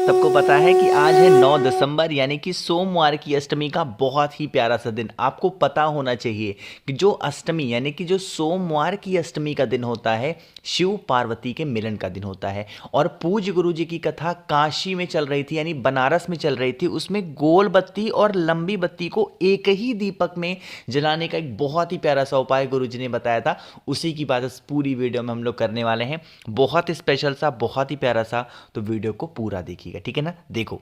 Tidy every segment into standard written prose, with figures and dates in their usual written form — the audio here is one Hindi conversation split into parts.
सबको पता है कि आज है 9 दिसंबर यानी कि सोमवार की अष्टमी का बहुत ही प्यारा सा दिन। आपको पता होना चाहिए कि जो अष्टमी यानी कि जो सोमवार की अष्टमी का दिन होता है, शिव पार्वती के मिलन का दिन होता है। और पूज्य गुरु जी की कथा काशी में चल रही थी यानी बनारस में चल रही थी। उसमें गोल बत्ती और लंबी बत्ती को एक ही दीपक में जलाने का एक बहुत ही प्यारा सा उपाय गुरु जी ने बताया था। उसी की बात इस पूरी वीडियो में हम लोग करने वाले हैं। बहुत स्पेशल सा, बहुत ही प्यारा सा, तो वीडियो को पूरा देखिएगा, ठीक है ना। देखो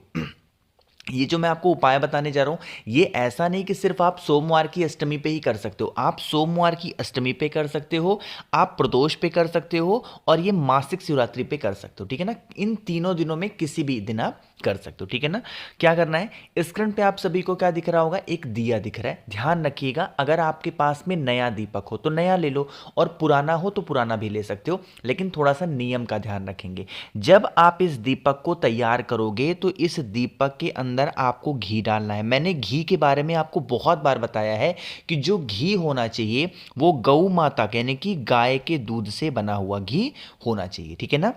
ये जो मैं आपको उपाय बताने जा रहा हूं, ये ऐसा नहीं कि सिर्फ आप सोमवार की अष्टमी पे ही कर सकते हो। आप सोमवार की अष्टमी पे कर सकते हो, आप प्रदोष पे कर सकते हो, और ये मासिक शिवरात्रि पे कर सकते हो, ठीक है ना। इन तीनों दिनों में किसी भी दिन आप कर सकते हो, ठीक है ना। क्या करना है, स्क्रीन पे आप सभी को क्या दिख रहा होगा, एक दिया दिख रहा है। ध्यान रखिएगा, अगर आपके पास में नया दीपक हो तो नया ले लो, और पुराना हो तो पुराना भी ले सकते हो, लेकिन थोड़ा सा नियम का ध्यान रखेंगे। जब आप इस दीपक को तैयार करोगे तो इस दीपक के अंदर आपको घी डालना है। मैंने घी के बारे में आपको बहुत बार बताया है कि जो घी होना चाहिए वो गौ माता यानी कि गाय के दूध से बना हुआ घी होना चाहिए, ठीक है ना।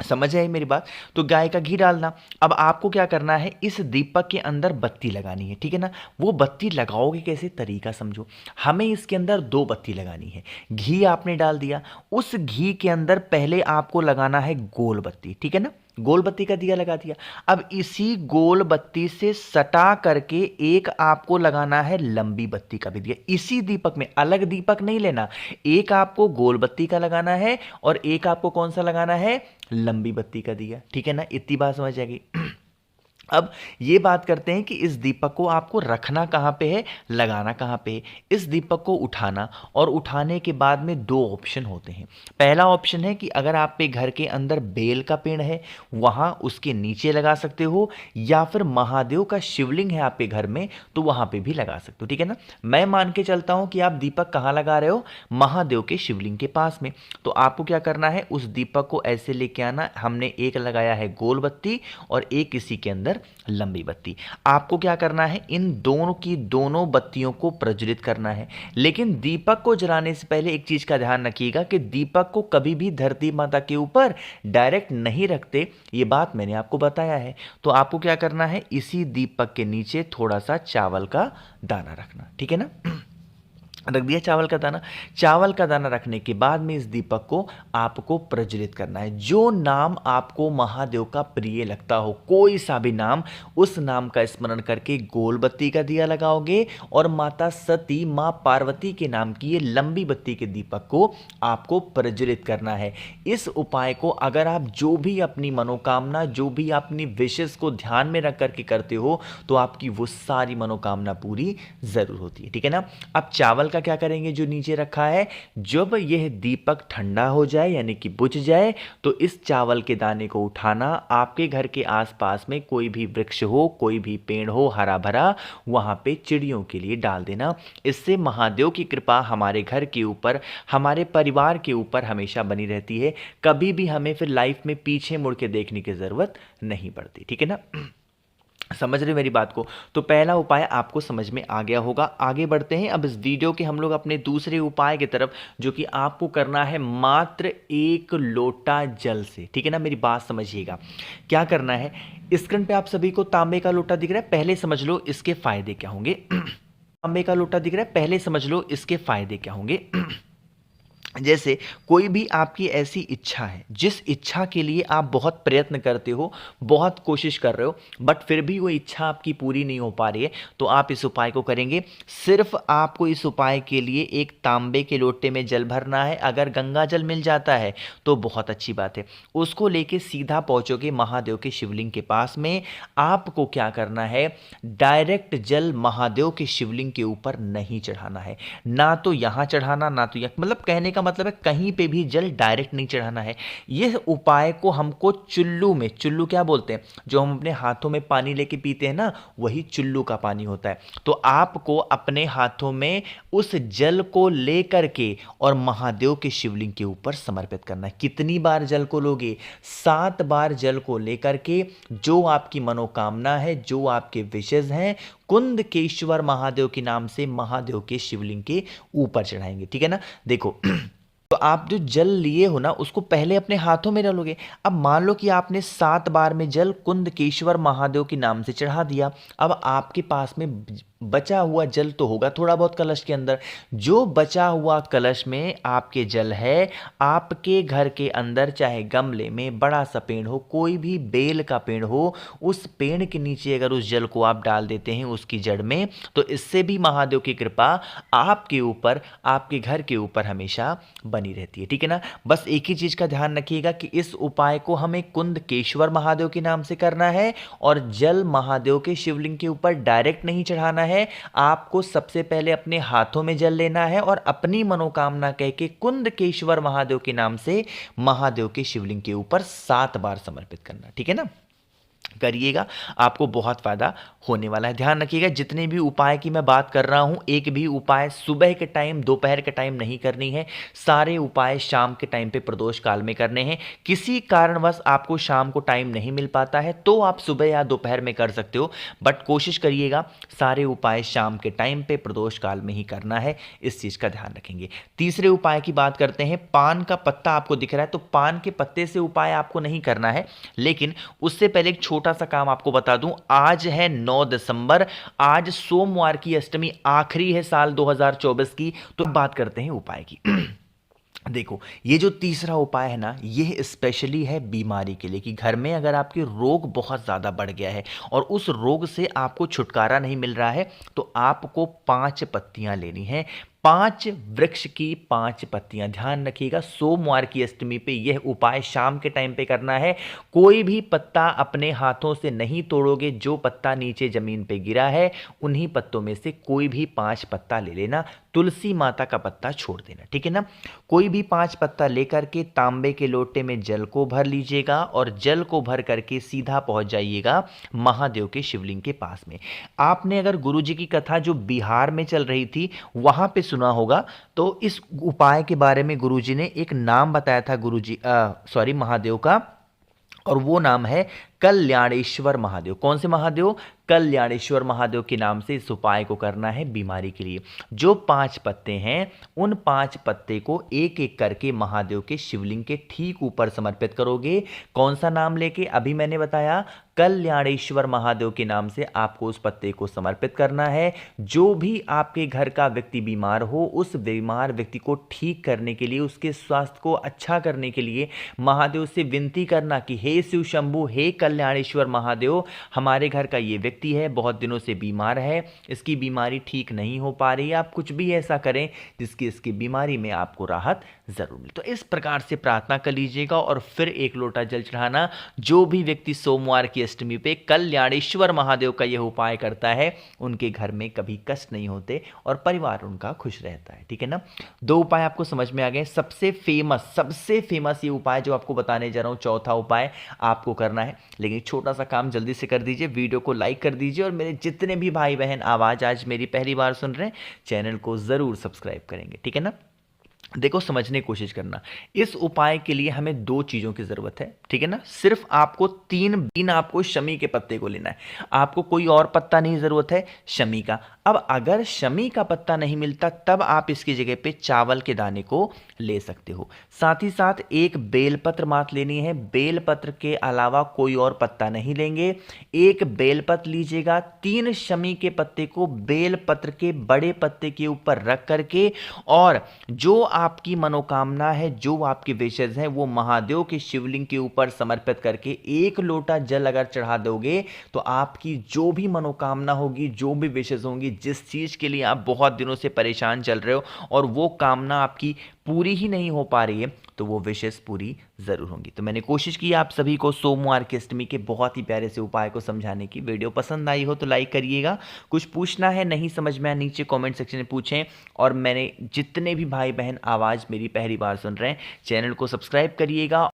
समझ आई मेरी बात। तो गाय का घी डालना। अब आपको क्या करना है, इस दीपक के अंदर बत्ती लगानी है, ठीक है ना। वो बत्ती लगाओगे कैसे, तरीका समझो। हमें इसके अंदर दो बत्ती लगानी है। घी आपने डाल दिया, उस घी के अंदर पहले आपको लगाना है गोल बत्ती, ठीक है ना। गोल बत्ती का दिया लगा दिया। अब इसी गोल बत्ती से सटा करके एक आपको लगाना है लंबी बत्ती का भी दिया, इसी दीपक में, अलग दीपक नहीं लेना। एक आपको गोल बत्ती का लगाना है और एक आपको कौन सा लगाना है, लंबी बत्ती का दिया, ठीक है ना। इतनी बात समझ जाएगी। अब ये बात करते हैं कि इस दीपक को आपको रखना कहाँ पे है, लगाना कहाँ पे है। इस दीपक को उठाना, और उठाने के बाद में दो ऑप्शन होते हैं। पहला ऑप्शन है कि अगर आप पे घर के अंदर बेल का पेड़ है, वहाँ उसके नीचे लगा सकते हो, या फिर महादेव का शिवलिंग है आपके घर में तो वहाँ पे भी लगा सकते हो, ठीक है ना। मैं मान के चलता हूँ कि आप दीपक कहाँ लगा रहे हो, महादेव के शिवलिंग के पास में। तो आपको क्या करना है, उस दीपक को ऐसे लेके आना। हमने एक लगाया है गोल बत्ती और एक इसी के अंदर लंबी बत्ती। आपको क्या करना है, इन दोनों की दोनों बत्तियों को प्रज्वलित करना है। लेकिन दीपक को जलाने से पहले एक चीज का ध्यान रखिएगा कि दीपक को कभी भी धरती माता के ऊपर डायरेक्ट नहीं रखते, ये बात मैंने आपको बताया है। तो आपको क्या करना है, इसी दीपक के नीचे थोड़ा सा चावल का दाना रखना, ठीक है ना। रख दिया चावल का दाना। चावल का दाना रखने के बाद में इस दीपक को आपको प्रज्वलित करना है। जो नाम आपको महादेव का प्रिय लगता हो, कोई सा भी नाम, उस नाम का स्मरण करके गोल बत्ती का दिया लगाओगे, और माता सती, माँ पार्वती के नाम की ये लंबी बत्ती के दीपक को आपको प्रज्वलित करना है। इस उपाय को अगर आप जो भी अपनी मनोकामना, जो भी अपनी विशेष को ध्यान में रख करके करते हो, तो आपकी वो सारी मनोकामना पूरी जरूर होती है, ठीक है ना। अब चावल का क्या करेंगे, जो नीचे रखा है, जब यह दीपक ठंडा हो जाए यानी कि बुझ जाए, तो इस चावल के दाने को उठाना, आपके घर के आसपास में कोई भी वृक्ष हो, कोई भी पेड़ हो हरा भरा, वहां पे चिड़ियों के लिए डाल देना। इससे महादेव की कृपा हमारे घर के ऊपर, हमारे परिवार के ऊपर हमेशा बनी रहती है। कभी भी हमें फिर लाइफ में पीछे मुड़ के देखने की जरूरत नहीं पड़ती, ठीक है ना। समझ रहे मेरी बात को। तो पहला उपाय आपको समझ में आ गया होगा। आगे बढ़ते हैं अब इस वीडियो के हम लोग अपने दूसरे उपाय की तरफ, जो कि आपको करना है मात्र एक लोटा जल से, ठीक है ना। मेरी बात समझिएगा, क्या करना है। स्क्रीन पे आप सभी को तांबे का लोटा दिख रहा है, पहले समझ लो इसके फायदे क्या होंगे। तांबे का लोटा दिख रहा है, पहले समझ लो इसके फायदे क्या होंगे। जैसे कोई भी आपकी ऐसी इच्छा है, जिस इच्छा के लिए आप बहुत प्रयत्न करते हो, बहुत कोशिश कर रहे हो, बट फिर भी वो इच्छा आपकी पूरी नहीं हो पा रही है, तो आप इस उपाय को करेंगे। सिर्फ आपको इस उपाय के लिए एक तांबे के लोटे में जल भरना है। अगर गंगा जल मिल जाता है तो बहुत अच्छी बात है। उसको लेके सीधा पहुंचोगे महादेव के शिवलिंग के पास में। आपको क्या करना है, डायरेक्ट जल महादेव के शिवलिंग के ऊपर नहीं चढ़ाना है। ना तो यहां चढ़ाना, ना तो यहां, मतलब कहने का मतलब है कहीं पे भी जल डायरेक्ट नहीं चढ़ाना है। यह उपाय को हमको चुल्लू में, चुल्लू क्या बोलते हैं, जो हम अपने हाथों में पानी लेके पीते हैं ना, वही चुल्लू का पानी होता है। तो आपको अपने हाथों में उस जल को लेकर के और महादेव के शिवलिंग के ऊपर समर्पित करना है। कितनी बार जल को लोगे, 7 बार जल को लेकर के जो आपकी मनोकामना है, जो आपके विशेष हैं, कुंदकेश्वर महादेव के नाम से महादेव के शिवलिंग के ऊपर चढ़ाएंगे, ठीक है ना। देखो तो आप जो जल लिए हो ना उसको पहले अपने हाथों में डालोगे। अब मान लो कि आपने 7 बार में जल कुंदकेश्वर महादेव के नाम से चढ़ा दिया। अब आपके पास में बचा हुआ जल तो होगा थोड़ा बहुत कलश के अंदर। जो बचा हुआ कलश में आपके जल है, आपके घर के अंदर चाहे गमले में बड़ा सा पेड़ हो, कोई भी बेल का पेड़ हो, उस पेड़ के नीचे अगर उस जल को आप डाल देते हैं उसकी जड़ में, तो इससे भी महादेव की कृपा आपके ऊपर, आपके घर के ऊपर हमेशा बनी रहती है। ठीक है ना। बस एक ही चीज का ध्यान रखिएगा कि इस उपाय को हमें कुंदकेश्वर महादेव के नाम से करना है और जल महादेव के शिवलिंग के ऊपर डायरेक्ट नहीं चढ़ाना है। आपको सबसे पहले अपने हाथों में जल लेना है और अपनी मनोकामना कह के कुंदकेश्वर महादेव के नाम से महादेव के शिवलिंग के ऊपर 7 बार समर्पित करना। ठीक है ना। करिएगा, आपको बहुत फायदा होने वाला है। ध्यान रखिएगा जितने भी उपाय की मैं बात कर रहा हूं, एक भी उपाय सुबह के टाइम, दोपहर के टाइम नहीं करनी है। सारे उपाय शाम के टाइम पे प्रदोष काल में करने हैं। किसी कारणवश आपको शाम को टाइम नहीं मिल पाता है तो आप सुबह या दोपहर में कर सकते हो, बट कोशिश करिएगा सारे उपाय शाम के टाइम पे प्रदोष काल में ही करना है। इस चीज का ध्यान रखेंगे। तीसरे उपाय की बात करते हैं। पान का पत्ता आपको दिख रहा है, तो पान के पत्ते से उपाय आपको नहीं करना है, लेकिन उससे पहले एक छोटा सा काम आपको बता दूं। आज है 9 दिसंबर, आज सोमवार की अष्टमी आखिरी है साल 2024 की। तो बात करते हैं उपाय की। देखो, ये जो तीसरा उपाय है ना, ये स्पेशली है बीमारी के लिए, कि घर में अगर आपके रोग बहुत ज़्यादा बढ़ गया है और उस रोग से आपको छुटकारा नहीं मिल रहा है, तो आपको 5 पत्तियां लेनी है। 5 वृक्ष की 5 पत्तियां। ध्यान रखिएगा सोमवार की अष्टमी पे यह उपाय शाम के टाइम पे करना है। कोई भी पत्ता अपने हाथों से नहीं तोड़ोगे। जो पत्ता नीचे जमीन पे गिरा है उन्हीं पत्तों में से कोई भी 5 पत्ता ले लेना। तुलसी माता का पत्ता छोड़ देना। ठीक है ना। कोई भी 5 पत्ता लेकर के तांबे के लोटे में जल को भर लीजिएगा और जल को भर करके सीधा पहुंच जाइएगा महादेव के शिवलिंग के पास में। आपने अगर गुरुजी की कथा जो बिहार में चल रही थी वहां पे सुना होगा, तो इस उपाय के बारे में गुरुजी ने एक नाम बताया था, महादेव का, और वो नाम है कल्याणेश्वर महादेव। कौन से महादेव? कल्याणेश्वर महादेव के नाम से इस उपाय को करना है बीमारी के लिए। जो 5 पत्ते हैं उन 5 पत्ते को एक एक करके महादेव के शिवलिंग के ठीक ऊपर समर्पित करोगे। कौन सा नाम लेके? अभी मैंने बताया, कल्याणेश्वर महादेव के नाम से आपको उस पत्ते को समर्पित करना है। जो भी आपके घर का व्यक्ति बीमार हो, उस बीमार व्यक्ति को ठीक करने के लिए, उसके स्वास्थ्य को अच्छा करने के लिए महादेव से विनती करना कि हे शिव शंभु, हे कल्याणेश्वर महादेव, हमारे घर का ये व्यक्ति है, बहुत दिनों से बीमार है, इसकी बीमारी ठीक नहीं हो पा रही है, आप कुछ भी ऐसा करें जिसकी इसकी बीमारी में आपको राहत जरूर मिले। तो इस प्रकार से प्रार्थना कर लीजिएगा और फिर 1 लोटा जल चढ़ाना। जो भी व्यक्ति सोमवार की अष्टमी पे कल्याणेश्वर महादेव का यह उपाय करता है, उनके घर में कभी कष्ट नहीं होते और परिवार उनका खुश रहता है। ठीक है ना। 2 उपाय आपको समझ में आ गए। सबसे फेमस ये उपाय जो आपको बताने जा रहा हूं, चौथा उपाय आपको करना है, लेकिन छोटा सा काम जल्दी से कर दीजिए, वीडियो को लाइक कर दीजिए और मेरे जितने भी भाई बहन आवाज आज मेरी पहली बार सुन रहे हैं, चैनल को जरूर सब्सक्राइब करेंगे। ठीक है ना। देखो, समझने की कोशिश करना। इस उपाय के लिए हमें 2 चीजों की जरूरत है। ठीक है ना। सिर्फ आपको 3 आपको शमी के पत्ते को लेना है। आपको कोई और पत्ता नहीं जरूरत है, शमी का। अब अगर शमी का पत्ता नहीं मिलता तब आप इसकी जगह पे चावल के दाने को ले सकते हो। साथ ही साथ एक बेलपत्र मात्र लेनी है। बेलपत्र के अलावा कोई और पत्ता नहीं लेंगे। एक बेलपत्र लीजिएगा। 3 शमी के पत्ते को बेलपत्र के बड़े पत्ते के ऊपर रख करके, और जो आपकी मनोकामना है, जो आपके विशेष हैं, वो महादेव के शिवलिंग के ऊपर समर्पित करके 1 लोटा जल अगर चढ़ा दोगे तो आपकी जो भी मनोकामना होगी, जो भी विशेष होंगी, जिस चीज के लिए आप बहुत दिनों से परेशान चल रहे हो और वो कामना आपकी पूरी ही नहीं हो पा रही है, तो वो विशेष पूरी जरूर होंगी। तो मैंने कोशिश की आप सभी को सोमवार की अष्टमी के बहुत ही प्यारे से उपाय को समझाने की। वीडियो पसंद आई हो तो लाइक करिएगा। कुछ पूछना है, नहीं समझ में आया, नीचे कमेंट सेक्शन में पूछें। और मैंने जितने भी भाई बहन आवाज मेरी पहली बार सुन रहे हैं, चैनल को सब्सक्राइब करिएगा।